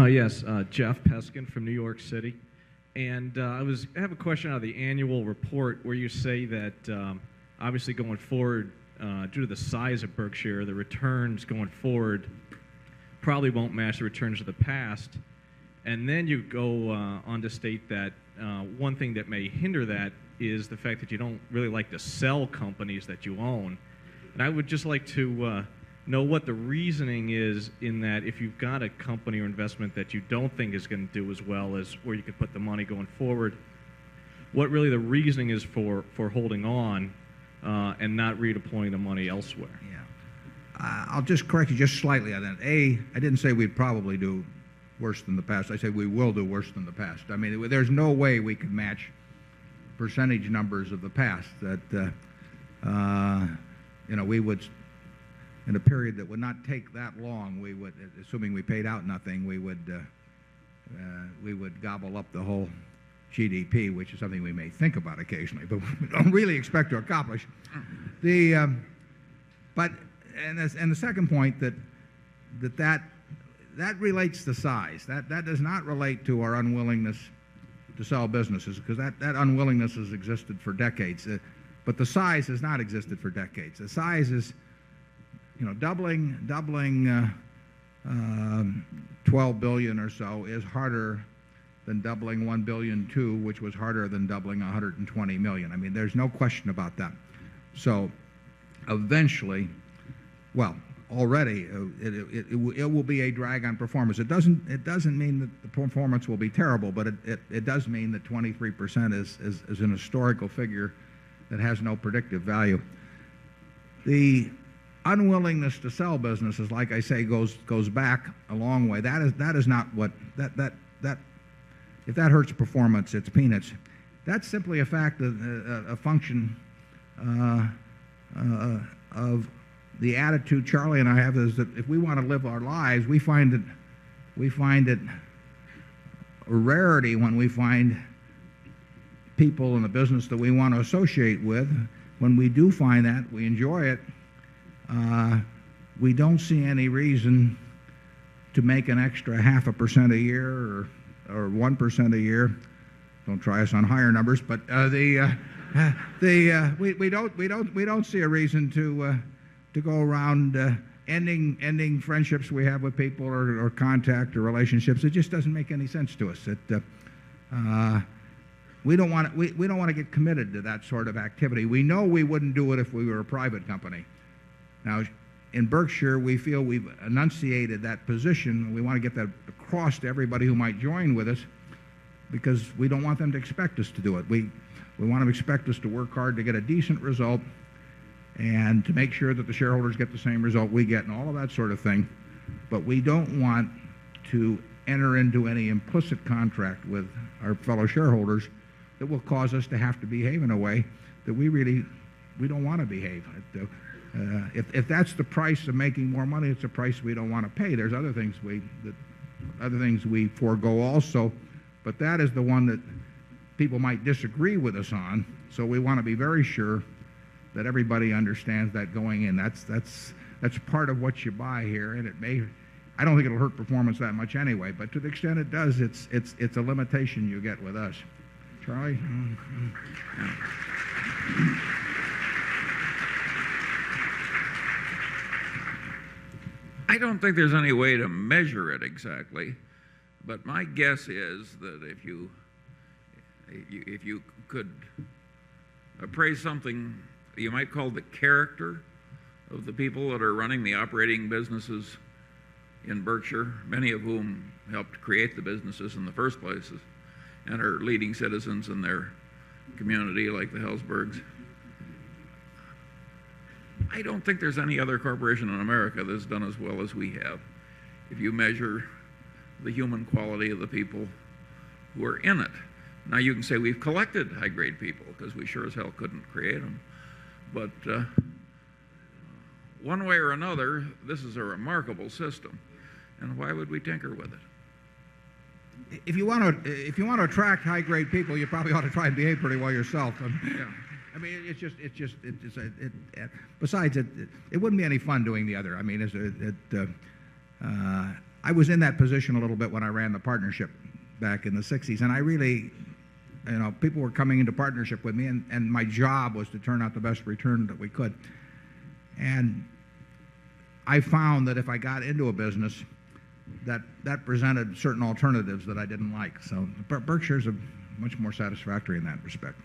Yes, Jeff Peskin from New York City. And I have a question out of the annual report where you say that obviously going forward, due to the size of Berkshire, the returns going forward probably won't match the returns of the past. And then you go on to state that one thing that may hinder that is the fact that you don't really like to sell companies that you own. And I would just like to know what the reasoning is in that if you've got a company or investment that you don't think is going to do as well as where you could put the money going forward, what really the reasoning is for holding on and not redeploying the money elsewhere. Yeah. I'll just correct you just slightly on that. I didn't say we'd probably do worse than the past. I said we will do worse than the past. I mean, there's no way we could match percentage numbers of the past that, we would, in a period that would not take that long, we would, assuming we paid out nothing, we would gobble up the whole GDP, which is something we may think about occasionally, but we don't really expect to accomplish. And the second point that relates to size. That does not relate to our unwillingness to sell businesses, because that unwillingness has existed for decades. But the size has not existed for decades. The size is, doubling 12 billion or so is harder than doubling 1.2 billion, which was harder than doubling 120 million. I mean, there's no question about that. So eventually, well, already it will be a drag on performance. It doesn't mean that the performance will be terrible, but it does mean that 23% is an historical figure that has no predictive value. The unwillingness to sell businesses, like I say, goes back a long way. That is not what that if that hurts performance, it's peanuts. That's simply a fact of a function of the attitude Charlie and I have, is that if we want to live our lives, we find it a rarity when we find people in the business that we want to associate with. When we do find that, we enjoy it. We don't see any reason to make an extra 0.5% a year or 1% a year. Don't try us on higher numbers, but we don't see a reason to go around ending friendships we have with people or contact or relationships. It just doesn't make any sense to us. We don't want to get committed to that sort of activity. We know we wouldn't do it if we were a private company. Now, in Berkshire, we feel we've enunciated that position. We want to get that across to everybody who might join with us, because we don't want them to expect us to do it. We want them to expect us to work hard to get a decent result and to make sure that the shareholders get the same result we get and all of that sort of thing. But we don't want to enter into any implicit contract with our fellow shareholders that will cause us to have to behave in a way that we don't want to behave. If that's the price of making more money, it's a price we don't want to pay. There's other things we forego also, but that is the one that people might disagree with us on. So we want to be very sure that everybody understands that going in. That's part of what you buy here, and I don't think it'll hurt performance that much anyway, but to the extent it does, it's a limitation you get with us. Charlie? I don't think there's any way to measure it exactly, but my guess is that if you could appraise something you might call the character of the people that are running the operating businesses in Berkshire, many of whom helped create the businesses in the first places and are leading citizens in their community like the Helzbergs. I don't think there's any other corporation in America that's done as well as we have. If you measure the human quality of the people who are in it. Now you can say we've collected high-grade people because we sure as hell couldn't create them. But one way or another, this is a remarkable system. And why would we tinker with it? If you want to attract high-grade people, you probably ought to try and behave pretty well yourself. Yeah. I mean, besides, it wouldn't be any fun doing the other. I mean, I was in that position a little bit when I ran the partnership back in the 60s, and I really, people were coming into partnership with me, and my job was to turn out the best return that we could. And I found that if I got into a business, that presented certain alternatives that I didn't like. So Berkshire's much more satisfactory in that respect.